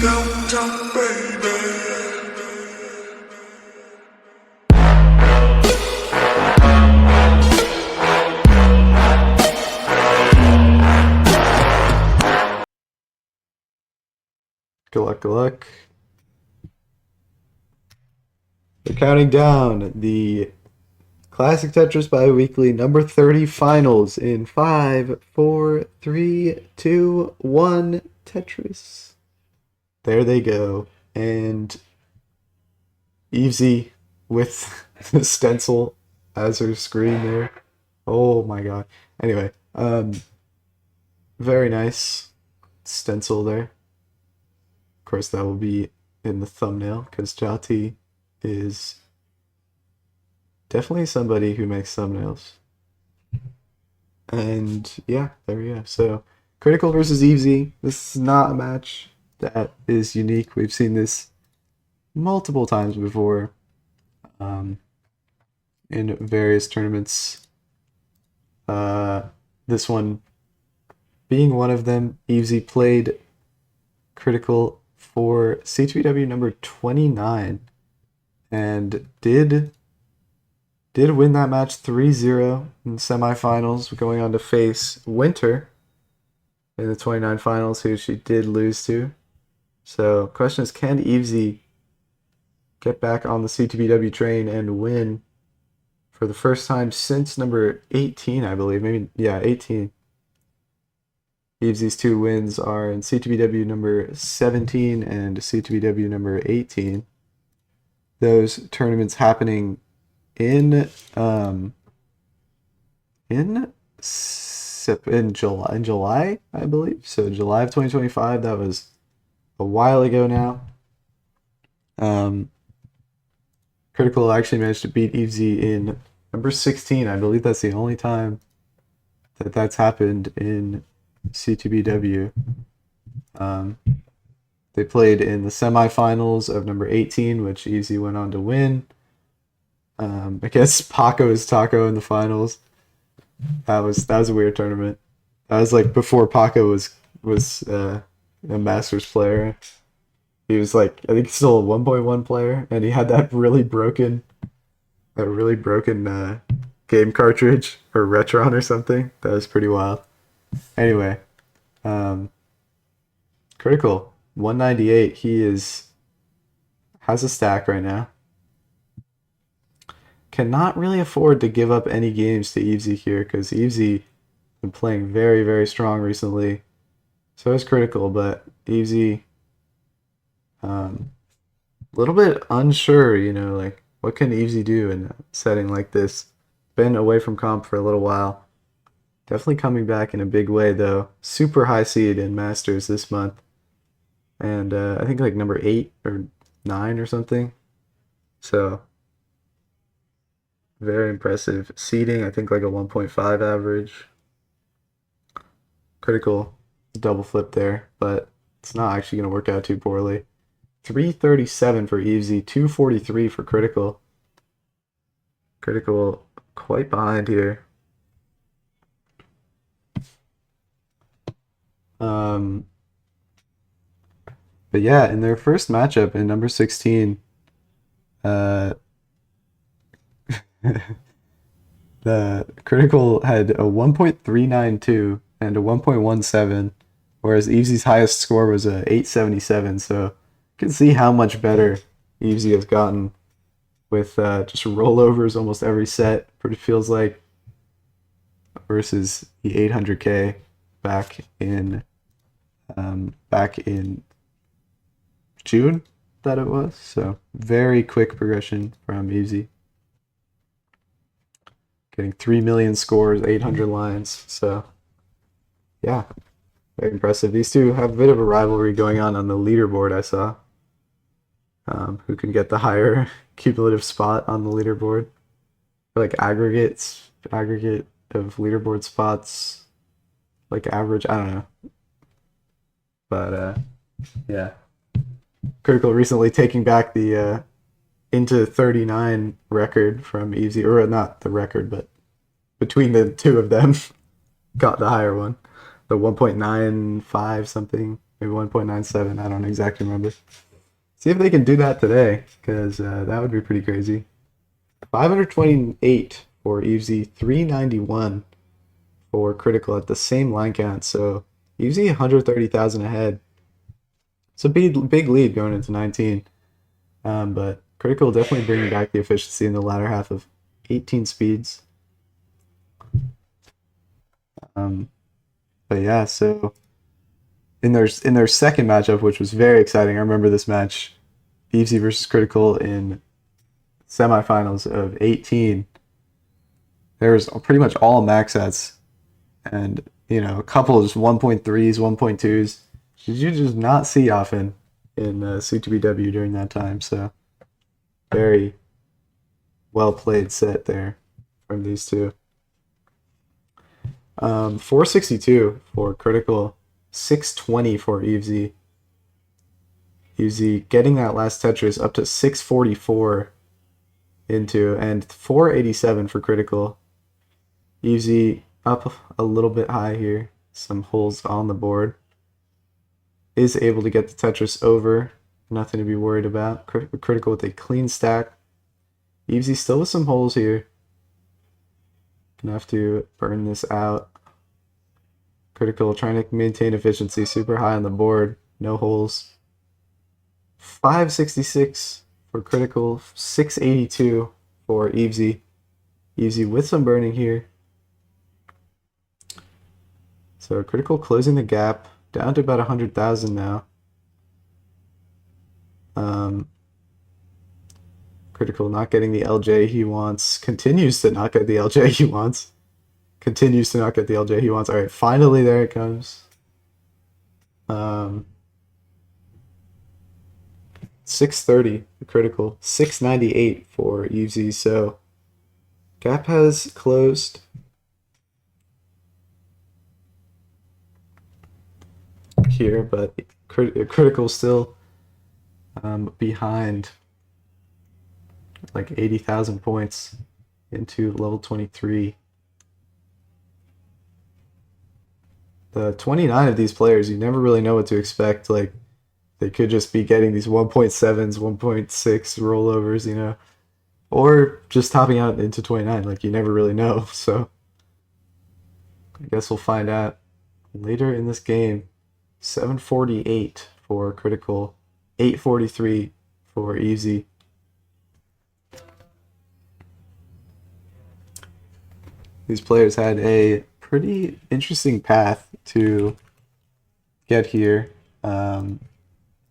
downtown, baby. Good luck, good luck. We're counting down the Classic Tetris Bi-Weekly number 30 finals in 5, 4, 3, 2, 1. Tetris. There they go. And Evesy with the stencil as her screen there. Oh my god. Anyway, very nice stencil there. Of course, that will be in the thumbnail because Jati is definitely somebody who makes thumbnails. And yeah, there we go. So, Critical versus Evesy. This is not a match that is unique. We've seen this multiple times before in various tournaments. This one being one of them. Evesy played Critical for Ctbw number 29 and did win that match 3-0 in the semifinals, going on to face Winter in the 29 finals, who she did lose to. So, question is, can Evesy get back on the Ctbw train and win for the first time since number 18, I believe? Maybe, yeah, 18. Evesy's two wins are in Ctbw number 17 and Ctbw number 18. Those tournaments happening in July, I believe. So July of 2025. That was a while ago now. Critical actually managed to beat Evesy in number 16. I believe that's the only time that that's happened in Ctbw. They played in the semifinals of number 18, which Evesy went on to win. I guess Paco is Taco in the finals. That was a weird tournament. That was like before Paco was a Masters player. He was like, I think still a 1.1 player, and he had that really broken game cartridge or Retron or something. That was pretty wild. Anyway, Critical 198. He has a stack right now. Cannot really afford to give up any games to Evesy here because Evesy been playing very, very strong recently. So is Critical, but Evesy a little bit unsure, like what can Evesy do in a setting like this? Been away from comp for a little while. Definitely coming back in a big way though. Super high seed in Masters this month. And I think like number 8 or 9 or something. So very impressive seeding. I think like a 1.5 average. Critical double flip there, but it's not actually going to work out too poorly. 337 for Evesy, 243 for Critical. Critical quite behind here. But yeah, in their first matchup in number 16, the Critical had a 1.392 and a 1.17, whereas Evesy's highest score was a 877. So you can see how much better Evesy has gotten with just rollovers almost every set. Pretty feels like versus the 800K back in June that it was. So very quick progression from Evesy. Getting 3 million scores, 800 lines. So yeah, very impressive. These two have a bit of a rivalry going on the leaderboard, I saw. Who can get the higher cumulative spot on the leaderboard? Like aggregate of leaderboard spots, like average, I don't know. But yeah. Critical recently taking back the into 39 record from Evesy, or not the record, but between the two of them got the higher one, the 1.95 something. maybe 1.97. I don't exactly remember. See if they can do that today, because that would be pretty crazy. 528 for Evesy, 391 for Critical at the same line count. So Evesy 130,000 ahead. It's a big lead going into 19. But Critical definitely bringing back the efficiency in the latter half of 18 speeds. But yeah, so in their second matchup, which was very exciting, I remember this match, Evesy versus Critical in semifinals of 18. There was pretty much all max sets, and a couple of just 1.3s, 1.2s. Did you just not see often in Ctbw during that time? So very well played set there from these two. 462 for Critical, 620 for Evesy. Evesy getting that last Tetris up to 644 into, and 487 for Critical. Evesy up a little bit high here. Some holes on the board. Is able to get the Tetris over. Nothing to be worried about. Critical with a clean stack. Evesy still with some holes here. Gonna have to burn this out. Critical trying to maintain efficiency. Super high on the board. No holes. 566 for Critical. 682 for Evesy. Evesy with some burning here. So Critical closing the gap. Down to about 100,000 now. Critical not getting the LJ he wants. Continues to not get the LJ he wants. Continues to not get the LJ he wants. All right, finally there it comes. 630 for Critical. 698 for Evesy. So gap has closed. Here, but Critical still behind like 80,000 points into level 23. The 29 of these players, you never really know what to expect. Like, they could just be getting these 1.7s, 1.6 rollovers, or just topping out into 29. Like, you never really know. So I guess we'll find out later in this game. 748 for Critical, 843 for Evesy. These players had a pretty interesting path to get here in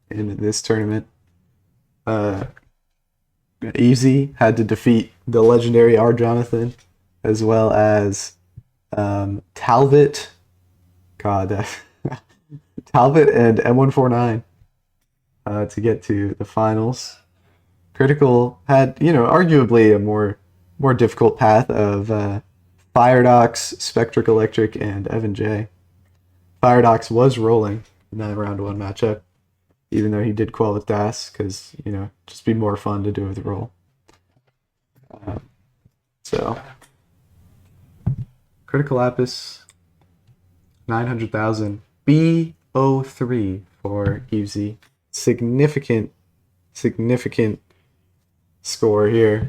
this tournament. Evesy had to defeat the legendary R. Jonathan, as well as Talbot. God, Talbot and M149 to get to the finals. Critical had, arguably a more difficult path of Firedox, Spectric Electric, and Evan J. Firedox was rolling in that round one matchup, even though he did quell with Das, because, just be more fun to do with the roll. So, Cryticalapis, 900,000. B03 for Evesy. Significant score here,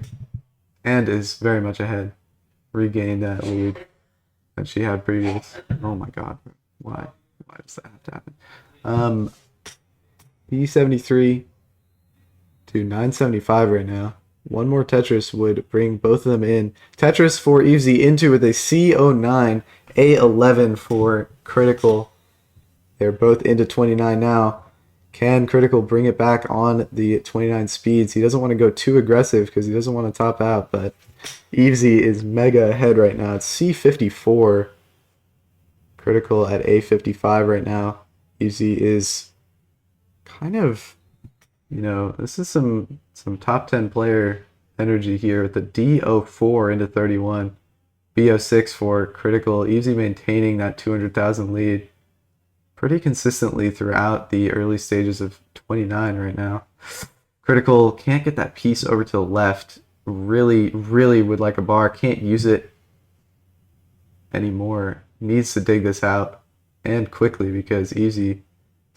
and is very much ahead. Regained that lead that she had previous. Oh my god, why does that have to happen? B73 to 975 right now. One more Tetris would bring both of them in. Tetris for Evesy into with a C09, A11 for Critical. They're both into 29 now. Can Critical bring it back on the 29 speeds? He doesn't want to go too aggressive because he doesn't want to top out, but Evesy is mega ahead right now. It's C54. Critical at A55 right now. Evesy is kind of, this is some top 10 player energy here with the D04 into 31. B06 for Critical. Evesy maintaining that 200,000 lead pretty consistently throughout the early stages of 29 right now. Critical can't get that piece over to the left. Really would like a bar. Can't use it anymore. Needs to dig this out, and quickly, because Evesy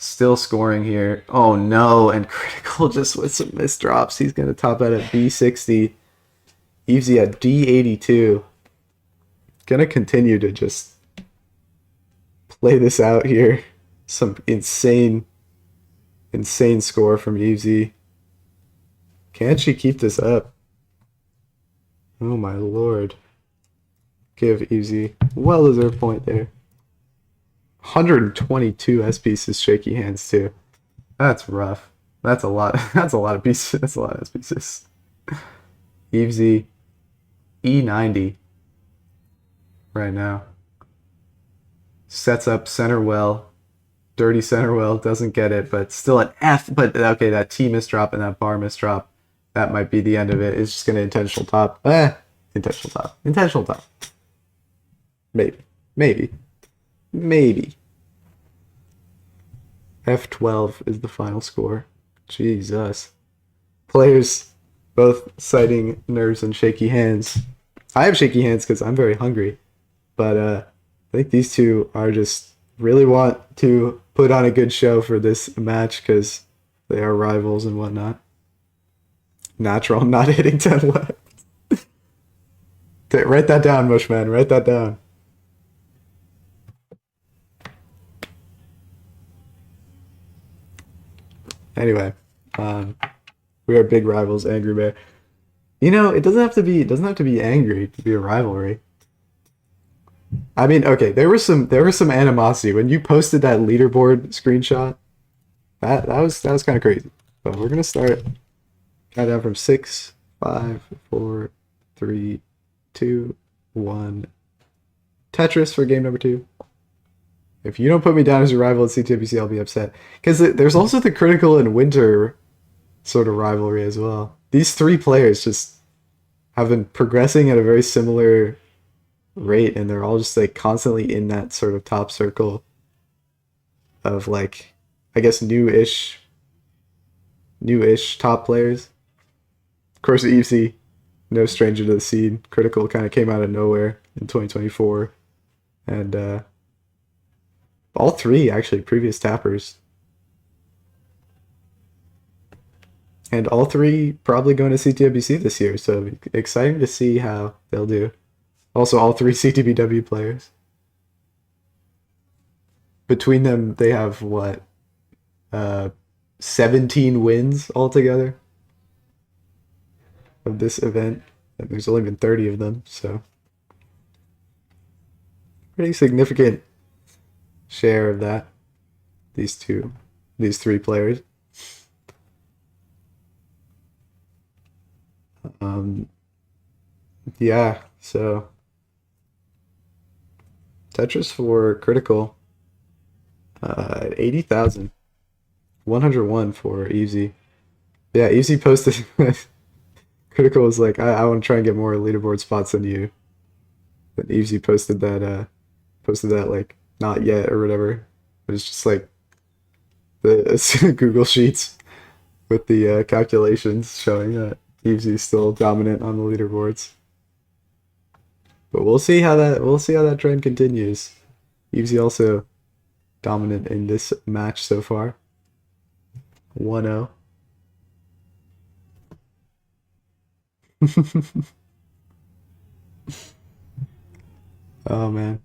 Still scoring here. Oh no, and Critical just with some misdrops. He's going to top out at B60. Evesy at D82. Going to continue to just play this out here. Some insane score from Evesy. Can she keep this up? Oh my lord. Give Evesy well-deserved point there. 122 S pieces, shaky hands too. That's rough. That's a lot. That's a lot of pieces. That's a lot of S pieces. Evesy E90 right now. Sets up center well. Dirty center well, doesn't get it, but still an F. But okay, that T misdrop and that bar misdrop, that might be the end of it. It's just gonna intentional top. Intentional top. Intentional top. Maybe. F12 is the final score. Jesus. Players both citing nerves and shaky hands. I have shaky hands because I'm very hungry. But I think these two are just really want to put on a good show for this match because they are rivals and whatnot. Natural, I'm not hitting 10 left. Write that down, Mushman. Write that down. Anyway, we are big rivals, Angry Bear. You know, it doesn't have to be angry to be a rivalry. I mean, okay, there was some animosity when you posted that leaderboard screenshot. That was kind of crazy. But we're gonna start countdown from 6, 5, 4, 3, 2, 1. Tetris for game number 2. If you don't put me down as your rival at Ctbw, I'll be upset. Because there's also the Critical and Winter sort of rivalry as well. These three players just have been progressing at a very similar rate, and they're all just like constantly in that sort of top circle of like, I guess, new-ish top players. Of course, Evesy, no stranger to the scene. Critical kind of came out of nowhere in 2024. And all three, actually, previous tappers. And all three probably going to CTBC this year, so exciting to see how they'll do. Also, all three Ctbw players. Between them, they have, what, 17 wins altogether of this event. And there's only been 30 of them, so pretty significant share of that. These three players. Yeah, so Tetris for Critical at 80,000. 101 for Evesy. Yeah, Evesy posted Critical was like, I want to try and get more leaderboard spots than you. But Evesy posted that like not yet or whatever. It was just like the Google Sheets with the calculations showing that Evesy's still dominant on the leaderboards. But we'll see how that trend continues. Evesy also dominant in this match so far. 1-0. Oh man.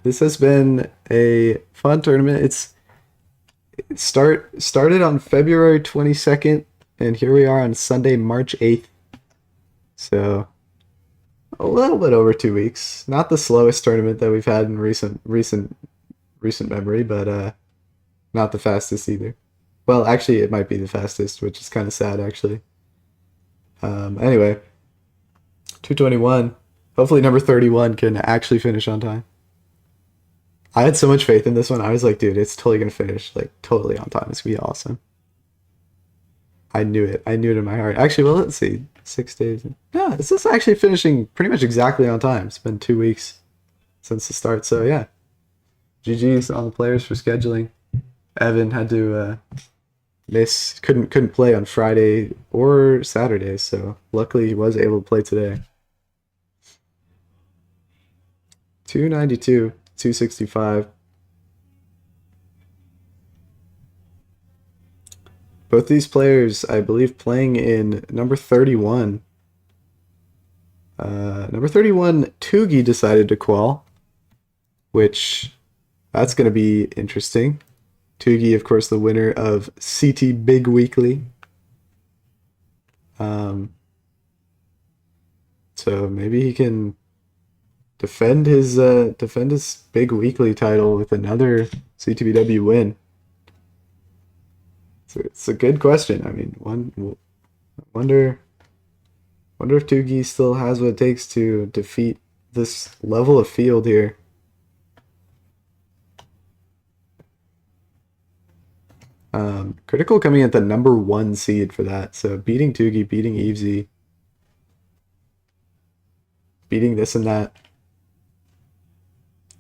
This has been a fun tournament. It started on February 22nd, and here we are on Sunday, March 8th. So a little bit over 2 weeks. Not the slowest tournament that we've had in recent memory, but not the fastest either. Well, actually, it might be the fastest, which is kind of sad, actually. Anyway, 221. Hopefully, number 31 can actually finish on time. I had so much faith in this one. I was like, dude, it's totally gonna finish like totally on time. It's gonna be awesome. I knew it. I knew it in my heart. Actually, well, let's see. 6 days. Yeah, this is actually finishing pretty much exactly on time. It's been 2 weeks since the start. So yeah, GG's on the players for scheduling. Evan had to miss, couldn't play on Friday or Saturday, so luckily he was able to play today. 292, 265. Both these players, I believe, playing in number 31. Number 31, Tugi decided to qual, which that's going to be interesting. Tugi, of course, the winner of CT Big Weekly. So maybe he can defend his big weekly title with another Ctbw win. So it's a good question. I mean, wonder if Tugi still has what it takes to defeat this level of field here. Critical coming at the number 1 seed for that. So beating Tugi, beating Evesy, beating this and that.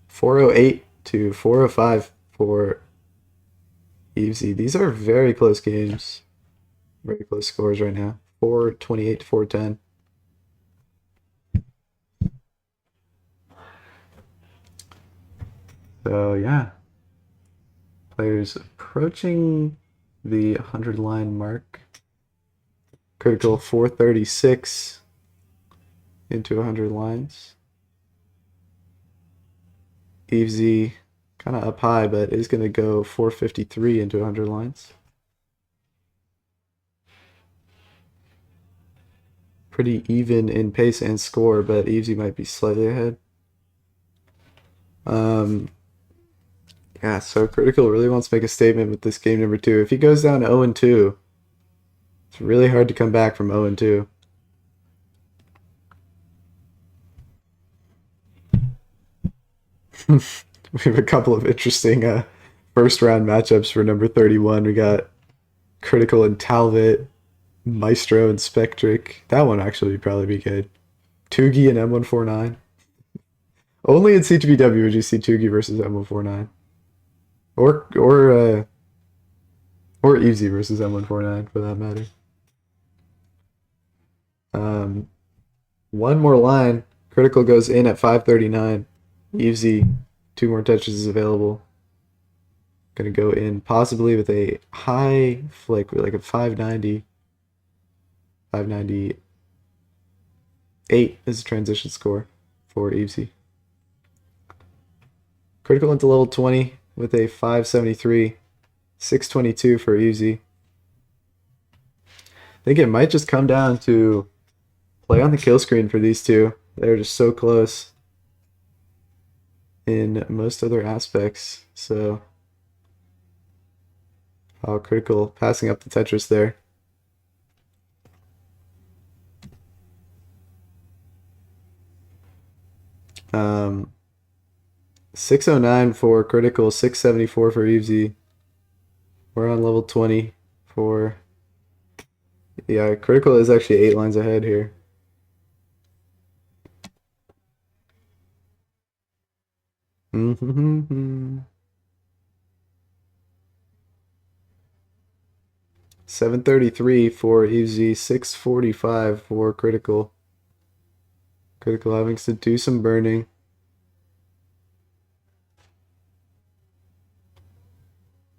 408 to 405 for Evesy. These are very close games. Very close scores right now. 428 to 410. So yeah. Players approaching the 100 line mark. Critical 436 into 100 lines. Evesy kind of up high, but is going to go 453 into 100 lines. Pretty even in pace and score, but Evesy might be slightly ahead. Yeah, so Critical really wants to make a statement with this game number 2. If he goes down 0-2, it's really hard to come back from 0-2. We have a couple of interesting first round matchups for number 31. We got Critical and Talbot, Maestro and Spectric. That one actually would probably be good. Tugi and M149. Only in Ctbw would you see Tugi versus M149. Or Evesy versus M149 for that matter. One more line. Critical goes in at 539. Evesy, 2 more touches is available. Gonna go in possibly with a high flick, like a 590. 598 is a transition score for Evesy. Critical into level 20 with a 573. 622 for Evesy. I think it might just come down to play on the kill screen for these two. They're just so close in most other aspects. So, Critical passing up the Tetris there. Um, 609 for Critical, 674 for Evesy. We're on level 20 for... Yeah, Critical is actually 8 lines ahead here. Mm-hmm. 733 for Evesy, 645 for Critical. Critical having to do some burning.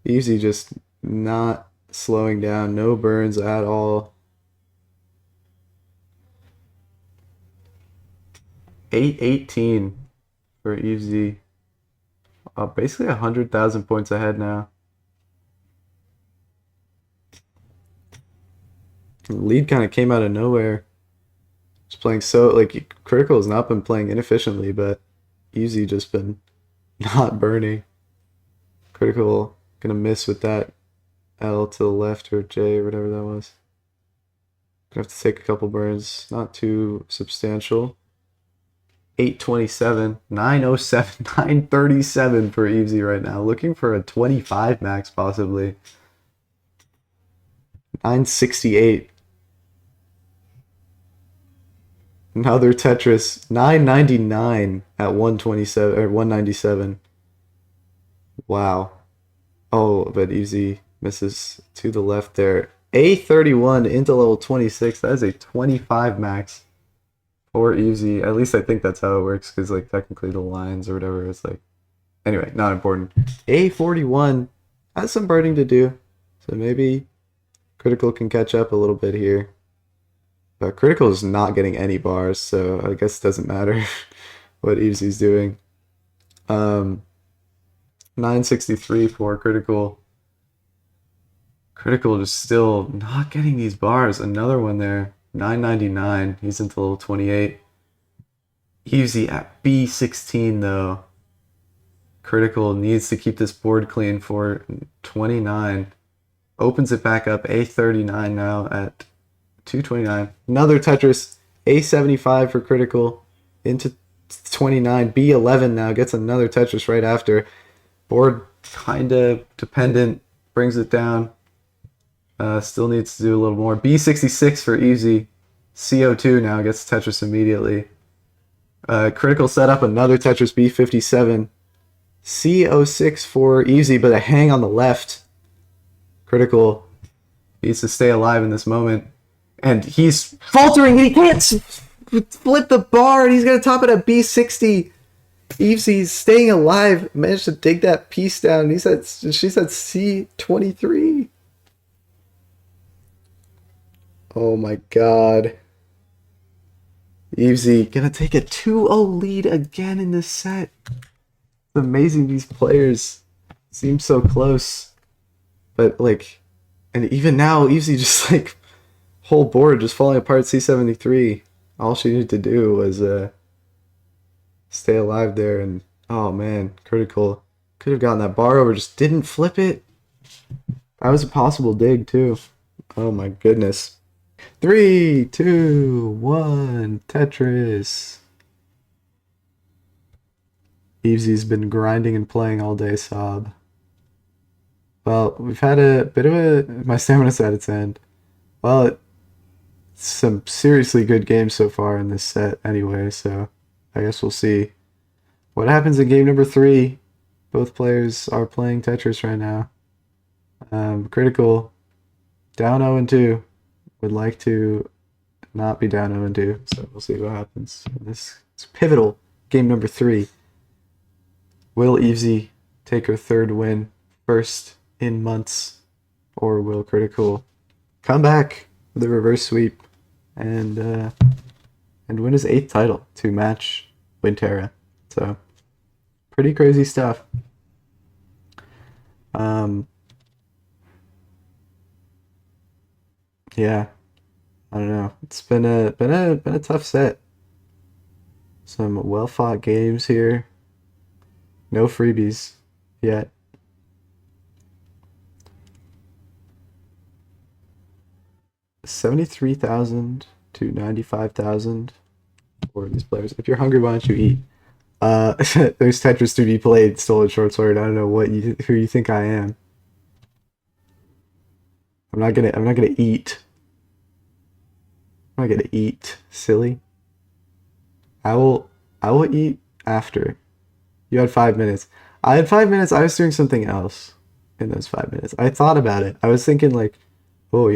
Evesy just not slowing down, no burns at all. 818 for Evesy. Basically 100,000 points ahead now. The lead kind of came out of nowhere. Just playing so, like, Critical has not been playing inefficiently, but Evesy just been not burning. Critical gonna miss with that L to the left or J or whatever that was. Gonna have to take a couple burns, not too substantial. 827, 907, 937 for Evesy right now. Looking for a 25 max possibly. 968. Another Tetris. 999 at 127 or 197. Wow. Oh, but Evesy misses to the left there. A31 into level 26. That is a 25 max for Evesy. At least I think that's how it works, because like technically the lines or whatever is like... Anyway, not important. A41 has some burning to do. So maybe Critical can catch up a little bit here. But Critical is not getting any bars, so I guess it doesn't matter what Evesy's doing. 963 for Critical. Critical just still not getting these bars. Another one there. 999. He's into level 28. Evesy at B16 though. Critical needs to keep this board clean for 29. Opens it back up. A39 now at 229. Another Tetris. A75 for Critical. Into 29. B11 now gets another Tetris right after. Board kind of dependent. Brings it down. Still needs to do a little more. B66 for Evesy. CO2 now gets Tetris immediately. Critical setup, another Tetris. B57. CO6 for Evesy, but a hang on the left. Critical needs to stay alive in this moment. And he's faltering. He can't flip the bar. And he's going to top it at B60. Evesy's staying alive. Managed to dig that piece down. She said C23. Oh my god. Evesy gonna take a 2-0 lead again in this set. It's amazing these players seem so close. But like, and even now Evesy just like whole board just falling apart. C73. All she needed to do was stay alive there, and oh man, Critical could have gotten that bar over, just didn't flip it. That was a possible dig too. Oh my goodness. 3, 2, 1, Tetris. Evesy's been grinding and playing all day, sob. Well, we've had a bit of my stamina's at its end. Well, it's some seriously good games so far in this set anyway, so I guess we'll see what happens in game number 3. Both players are playing Tetris right now. Critical down 0-2. Would like to not be down 0-2, so we'll see what happens. This is pivotal game number 3. Will Evesy take her 3rd win, first in months, or will Critical come back with a reverse sweep and win his 8th title to match Winterra? So pretty crazy stuff. Yeah, I don't know. It's been a tough set. Some well fought games here. No freebies yet. $73,000 to $95,000 for these players. If you're hungry, why don't you eat? There's Tetris to be played. Stolen short sword. I don't know who you think I am. I'm not gonna eat. I'm not gonna eat, silly. I will eat after. You had 5 minutes. I had 5 minutes. I was doing something else in those 5 minutes. I thought about it. I was thinking like, oh,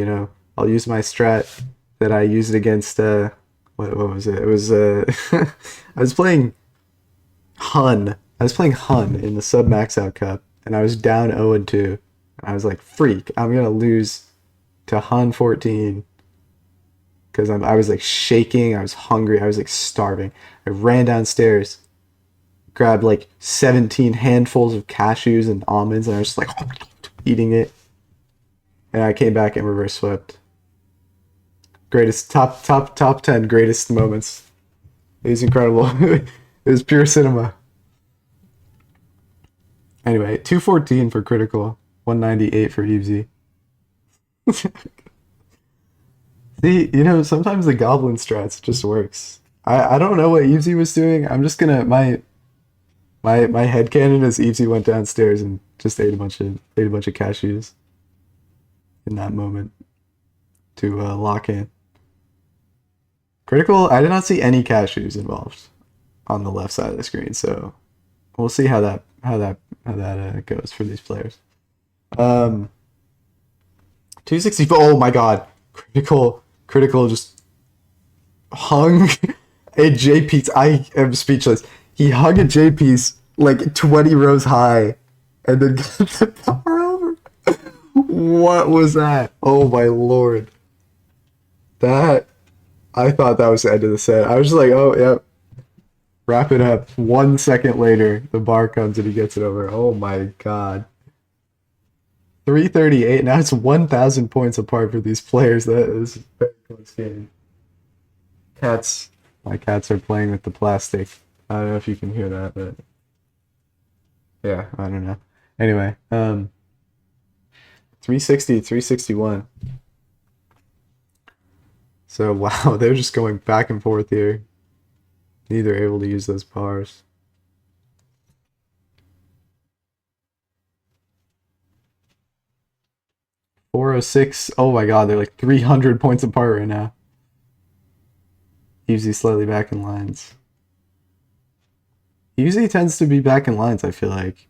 I'll use my strat that I used against what was it? It was I was playing Hun. I was playing Hun in the sub max out cup, and I was down 0-2. And I was like, freak, I'm gonna lose to Hun 14. Because I was like shaking, I was hungry, I was like starving. I ran downstairs, grabbed like 17 handfuls of cashews and almonds, and I was just like eating it. And I came back and reverse swept. Greatest top 10 greatest moments. It was incredible. It was pure cinema. Anyway, 214 for Critical, 198 for Evesy. See, sometimes the goblin strats just works. I don't know what Evesy was doing. I'm just gonna my headcanon is Evesy went downstairs and just ate a bunch of cashews in that moment to lock in. Critical, I did not see any cashews involved on the left side of the screen, so we'll see how that goes for these players. 264. Oh my god, Critical just hung a J piece. I am speechless. He hung a J piece like 20 rows high and then got the power over. What was that? Oh my lord. That, I thought that was the end of the set. I was just like, oh, yep. Wrap it up. 1 second later, the bar comes and he gets it over. Oh my god. 338. Now it's 1,000 points apart for these players. That is a very close game. Cats. My cats are playing with the plastic. I don't know if you can hear that, but yeah, I don't know. Anyway, 360, 361. So wow, they're just going back and forth here. Neither able to use those bars. .406. Oh my god, they're like 300 points apart right now. Evesy slightly back in lines. Evesy tends to be back in lines, I feel like.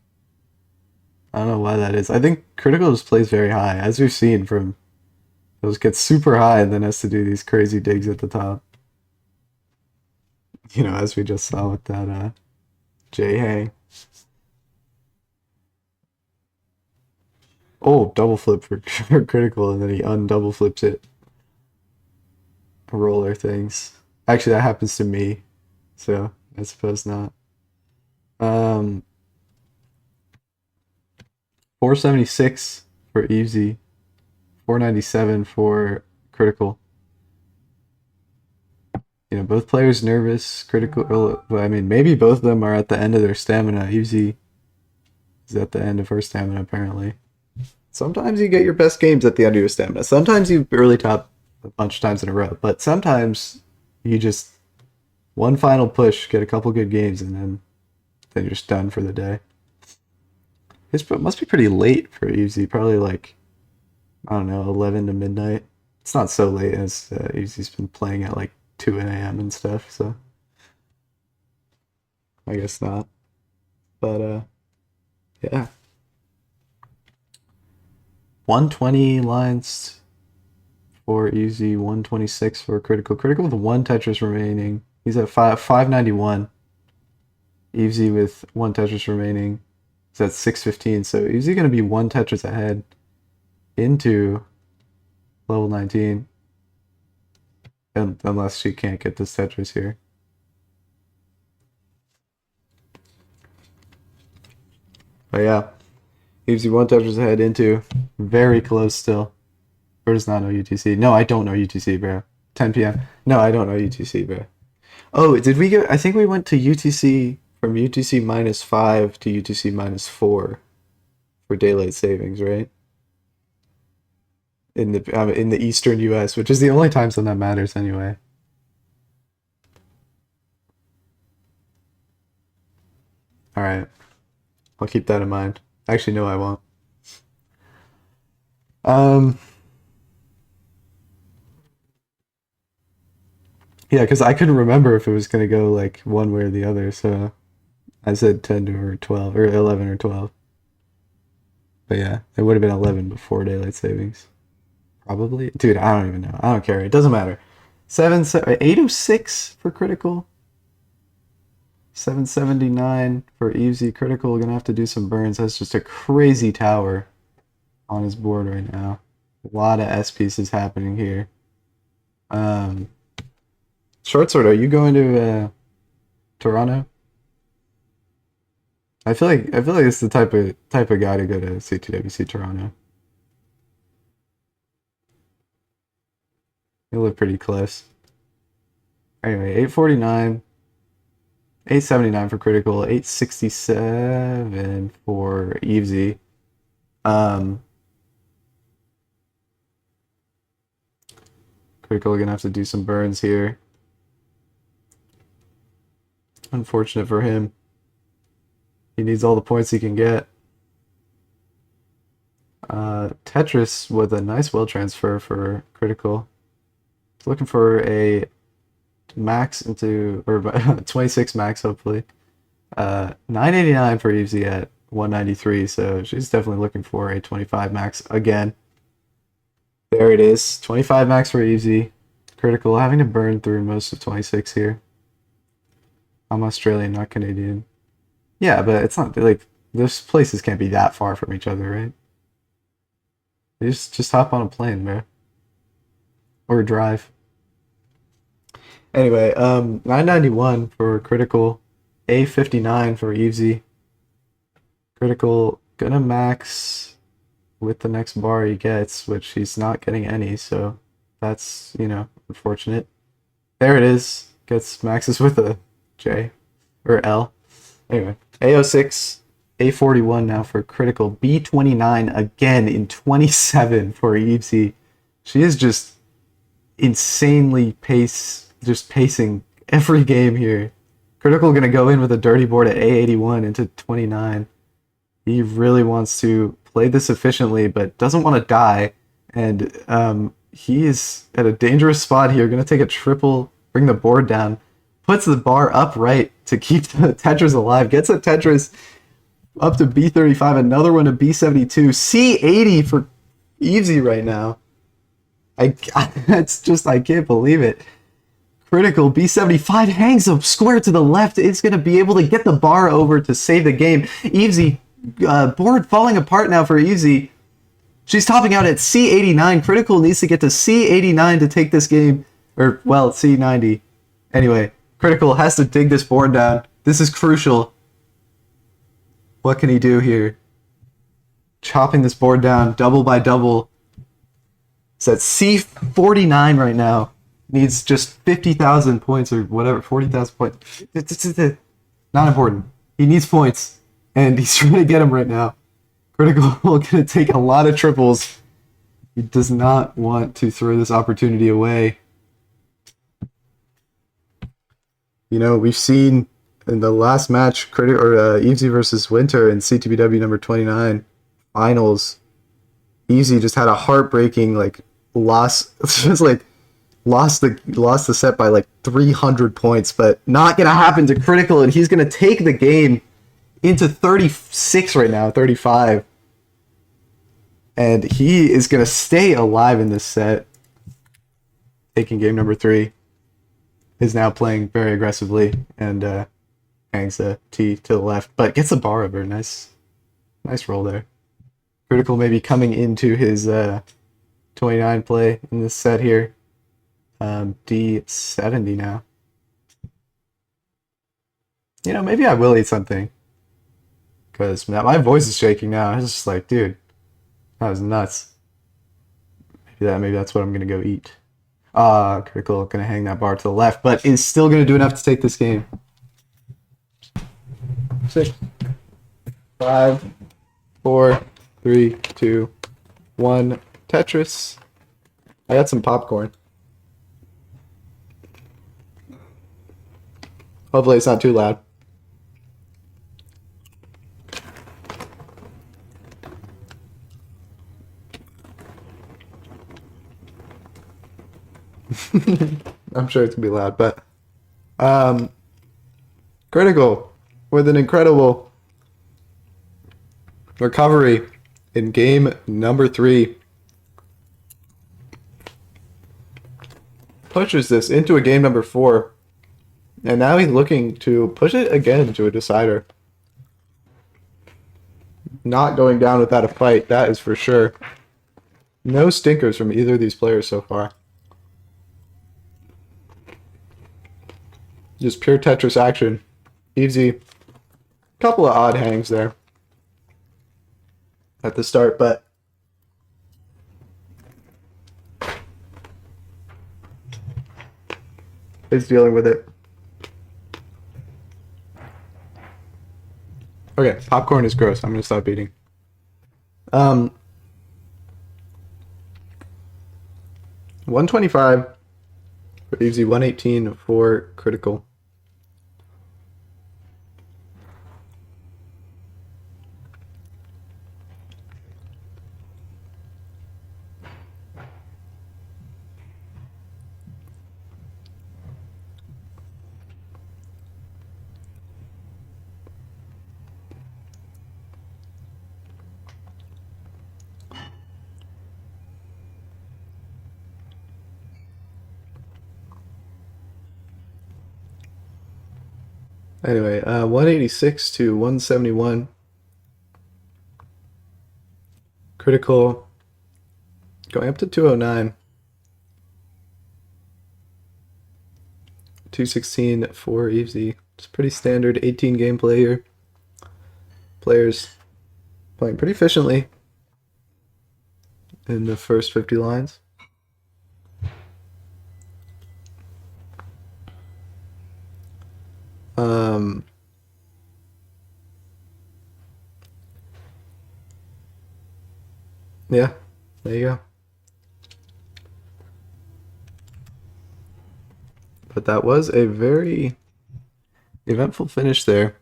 I don't know why that is. I think Critical just plays very high, as we've seen from those gets super high and then has to do these crazy digs at the top. You know, as we just saw with that J Hang. Oh, double flip for Critical, and then he undouble flips it. Roller things. Actually, that happens to me, so I suppose not. 476 for Evesy, 497 for Critical. You know, both players nervous. Critical. Well, I mean, maybe both of them are at the end of their stamina. Evesy is at the end of her stamina, apparently. Sometimes you get your best games at the end of your stamina. Sometimes you early top a bunch of times in a row, but sometimes you just one final push, get a couple good games, and then you're just done for the day. It must be pretty late for Evesy, probably like, I don't know, 11 to midnight. It's not so late as Evesy's been playing at like 2 a.m. and stuff, so I guess not. But yeah. 120 lines for Evesy, 126 for Critical. Critical with one Tetris remaining. He's at 591. Evesy with one Tetris remaining. He's at 615. So Evesy going to be one Tetris ahead into level 19. Unless she can't get this Tetris here. But yeah. Evesy one Tetris ahead into. Very close still. Or does not know UTC. No, I don't know UTC, bro. 10 p.m. No, I don't know UTC, bro. Oh, did we go? I think we went to UTC from UTC -5 to UTC -4 for daylight savings, right? In the eastern U.S., which is the only time zone that matters anyway. All right, I'll keep that in mind. Actually, no, I won't. Yeah, because I couldn't remember if it was gonna go like one way or the other, so I said 10 or 12 or 11 or 12. But yeah, it would have been 11 before daylight savings. Probably. Dude, I don't even know. I don't care. It doesn't matter. 806 for Critical. 779 for Evesy. Critical gonna have to do some burns. That's just a crazy tower on his board right now. A lot of S pieces happening here. Short sword, are you going to Toronto? I feel like it's the type of guy to go to Ctwc Toronto. They look pretty close. Anyway, 849, 879 for Critical, 867 for Evesy. Critical gonna have to do some burns here. Unfortunate for him. He needs all the points he can get. Tetris with a nice will transfer for Critical. He's looking for a max into, or 26 max hopefully. 989 for Evesy at 193, so she's definitely looking for a 25 max again. There it is, 25 max for Evesy. Critical having to burn through most of 26 here. I'm Australian, not Canadian. Yeah, but it's not like those places can't be that far from each other, right? Just hop on a plane, man. Or drive. Anyway, 991 for Critical. A59 for Evesy. Critical gonna max with the next bar he gets, which he's not getting any, so that's, unfortunate. There it is. Gets maxes with a J or L. Anyway, A06, A41 now for Critical. B29 again in 27 for Evesy. She is just insanely pacing every game here. Critical gonna go in with a dirty board at A81 into 29. He really wants to play this efficiently, but doesn't want to die. And he is at a dangerous spot here. Gonna take a triple, bring the board down, puts the bar upright to keep the Tetris alive. Gets a Tetris up to B35, another one to B72, C80 for Evesy right now. It's just, I can't believe it. Critical B75 hangs up square to the left. It's going to be able to get the bar over to save the game. Evesy, board falling apart now for Evesy. She's topping out at C89. Critical needs to get to C89 to take this game. Or, well, C90. Anyway, Critical has to dig this board down. This is crucial. What can he do here? Chopping this board down, double by double. It's at C49 right now. Needs just 50,000 points or whatever, 40,000 points. It's not important. He needs points, and he's trying to get them right now. Critical going to take a lot of triples. He does not want to throw this opportunity away. We've seen in the last match, Evesy versus Winter in Ctbw number 29 finals. Evesy just had a heartbreaking loss. Just lost the set by 300 points, but not gonna happen to Critical, and he's gonna take the game into 36 right now, 35, and he is gonna stay alive in this set. Taking game number 3, is now playing very aggressively and hangs a T to the left, but gets the bar over. Nice roll there. Critical maybe coming into his 29 play in this set here. D70 now. Maybe I will eat something. Because my voice is shaking now. I was just like, dude, that was nuts. Maybe that's what I'm going to go eat. Critical going to hang that bar to the left, but is still going to do enough to take this game. 6, 5, 4, 3, 2, 1. Tetris. I got some popcorn. Hopefully it's not too loud. I'm sure it's gonna be loud, but Critical with an incredible recovery in game number 3. Pushes this into a game number 4. And now he's looking to push it again to a decider. Not going down without a fight, that is for sure. No stinkers from either of these players so far. Just pure Tetris action. Evesy. Couple of odd hangs there at the start, but he's dealing with it. Okay, popcorn is gross. I'm gonna stop eating. 125 for Evesy, 118 for Critical. Anyway, 186 to 171. Critical Going up to 209. 216 for Evesy. It's pretty standard 18 game play here. Players playing pretty efficiently in the first 50 lines. Yeah, there you go. But that was a very eventful finish there.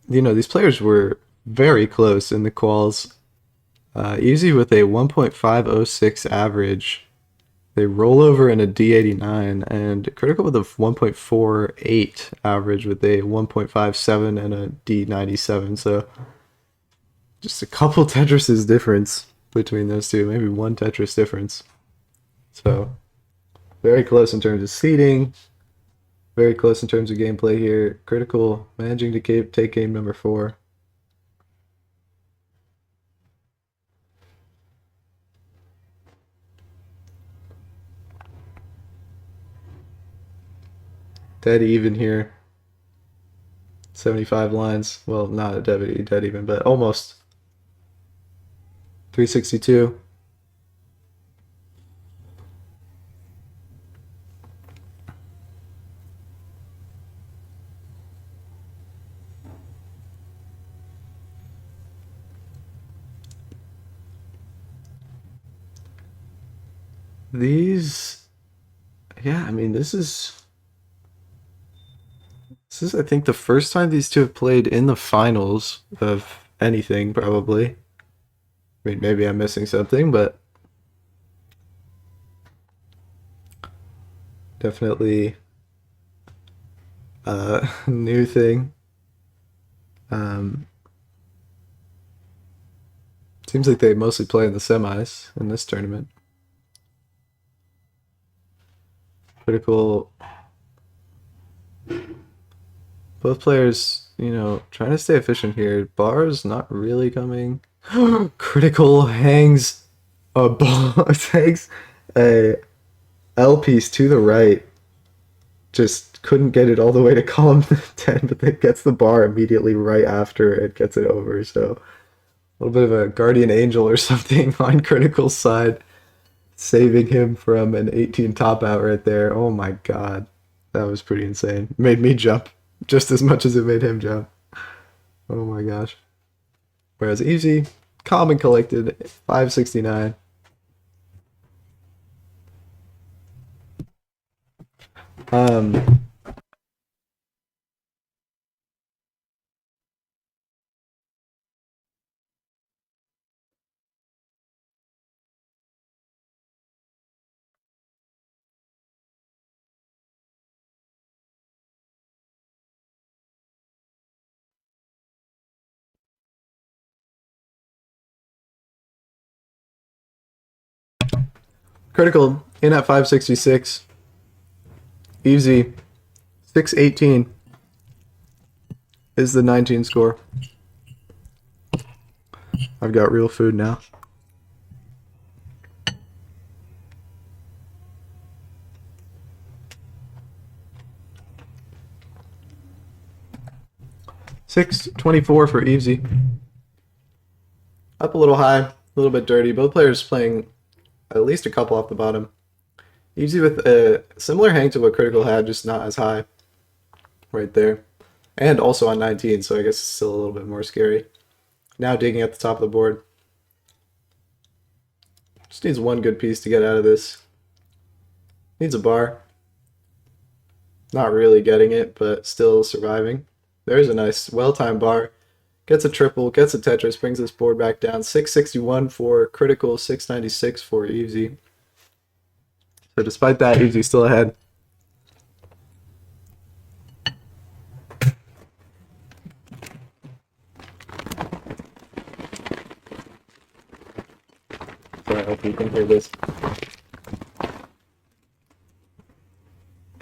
These players were very close in the quals. Evesy with a 1.506 average. They roll over in a D89, and Critical with a 1.48 average with a 1.57 and a D97. So just a couple Tetrises difference between those two, maybe one Tetris difference. So very close in terms of seeding, very close in terms of gameplay here. Critical managing to take game number 4. Dead even here. 75 lines. Well, not a dead even, but almost. 362. Yeah, I mean, this is I think the first time these two have played in the finals of anything, probably. I mean, maybe I'm missing something, but definitely a new thing. Seems like they mostly play in the semis in this tournament. Critical. Both players, trying to stay efficient here. Bar's not really coming. Critical hangs a ball, hangs a L piece to the right. Just couldn't get it all the way to column 10, but then gets the bar immediately right after it gets it over. So a little bit of a guardian angel or something on Critical's side, saving him from an 18 top out right there. Oh my god. That was pretty insane. Made me jump just as much as it made him jump. Oh my gosh. Whereas Evesy, calm and collected, 569. Critical in at 566. Evesy 618 is the 19 score. I've got real food now. $6.24 for Evesy. Up a little high, a little bit dirty. Both players playing at least a couple off the bottom. Evesy with a similar hang to what Critical had, just not as high. Right there. And also on 19, so I guess it's still a little bit more scary. Now digging at the top of the board. Just needs one good piece to get out of this. Needs a bar. Not really getting it, but still surviving. There's a nice, well-timed bar. Gets a triple, gets a Tetris, brings this board back down. 661 for Critical, 696 for Evesy. So despite that, Evesy's still ahead. So I hope you can hear this.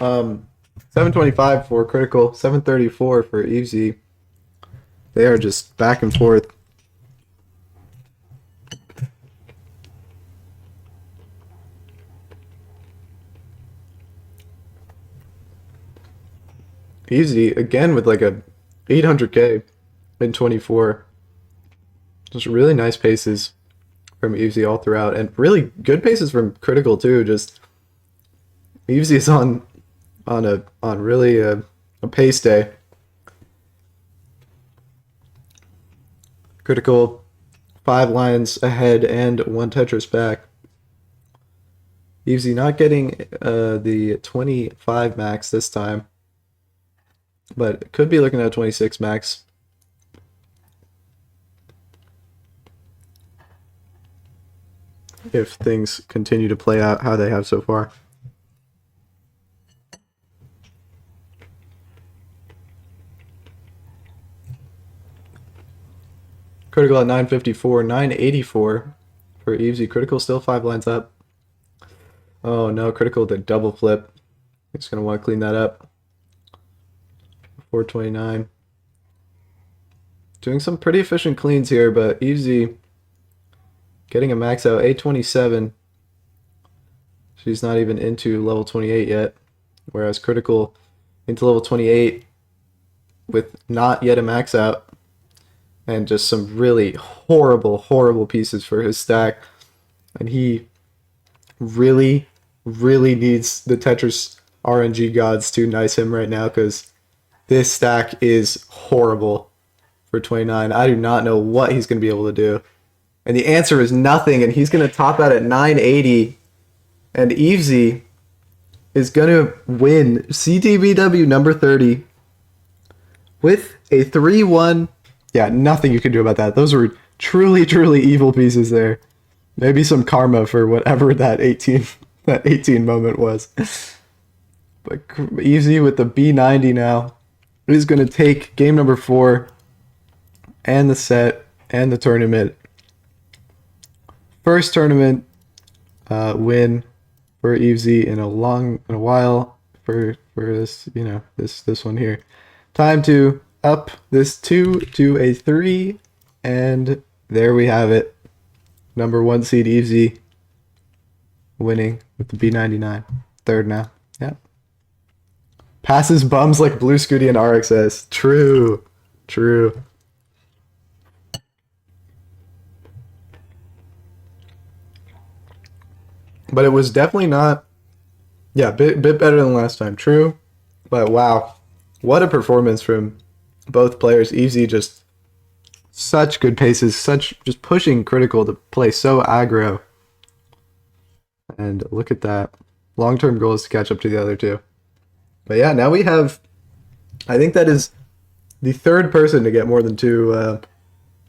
725 for Critical, 734 for Evesy. They are just back and forth. Easy again with like a 800k in 24. Just really nice paces from Evesy all throughout, and really good paces from Critical too. Just Evesy is on really a pace day. Critical 5 lines ahead and 1 Tetris back. Evesy not getting the 25 max this time, but could be looking at 26 max. If things continue to play out how they have so far. Critical at 954, 984 for Evesy. Critical still 5 lines up. Oh no, Critical with a double flip. He's going to want to clean that up. 429. Doing some pretty efficient cleans here, but Evesy getting a max out 827. She's not even into level 28 yet. Whereas Critical into level 28 with not yet a max out. And just some really horrible pieces for his stack. And he really needs the Tetris RNG gods to nice him right now, because this stack is horrible for 29. I do not know what he's going to be able to do. And the answer is nothing, and he's going to top out at 980. And Evesy is going to win Ctbw number 30 with a 3-1. Yeah, nothing you can do about that. Those were truly evil pieces there. Maybe some karma for whatever that 18 moment was. But Evesy with the B90 now is going to take game number 4 and the set and the tournament. First tournament win for Evesy in a while for this, this one here. Time to up this 2 to a 3, and there we have it. Number 1 seed Evesy winning with the B99. Third now. Yeah. Passes bums like Blue Scooty and RXS. True. But it was definitely not, bit better than last time. True. But wow, what a performance from both players. Evesy just such good paces, just pushing Critical to play so aggro. And look at that. Long-term goal is to catch up to the other two. But yeah, now we have, I think that is the third person to get more than 2.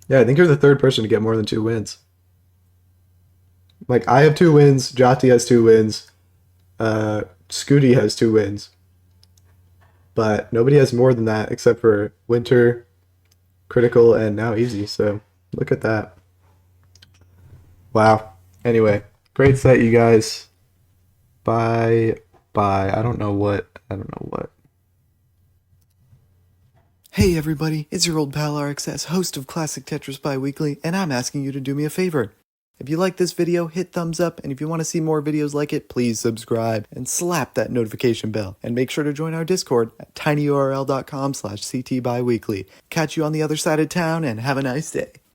I think you're the third person to get more than 2 wins. Like, I have 2 wins, Jati has 2 wins, Scooty has 2 wins. But nobody has more than that except for Winter, Critical, and now Evesy. So look at that. Wow. Anyway, great set, you guys. Bye. I don't know what. Hey everybody, it's your old pal RXS, host of Classic Tetris Bi-Weekly, and I'm asking you to do me a favor. If you like this video, hit thumbs up, and if you want to see more videos like it, please subscribe and slap that notification bell. And make sure to join our Discord at tinyurl.com/ctbiweekly. Catch you on the other side of town, and have a nice day.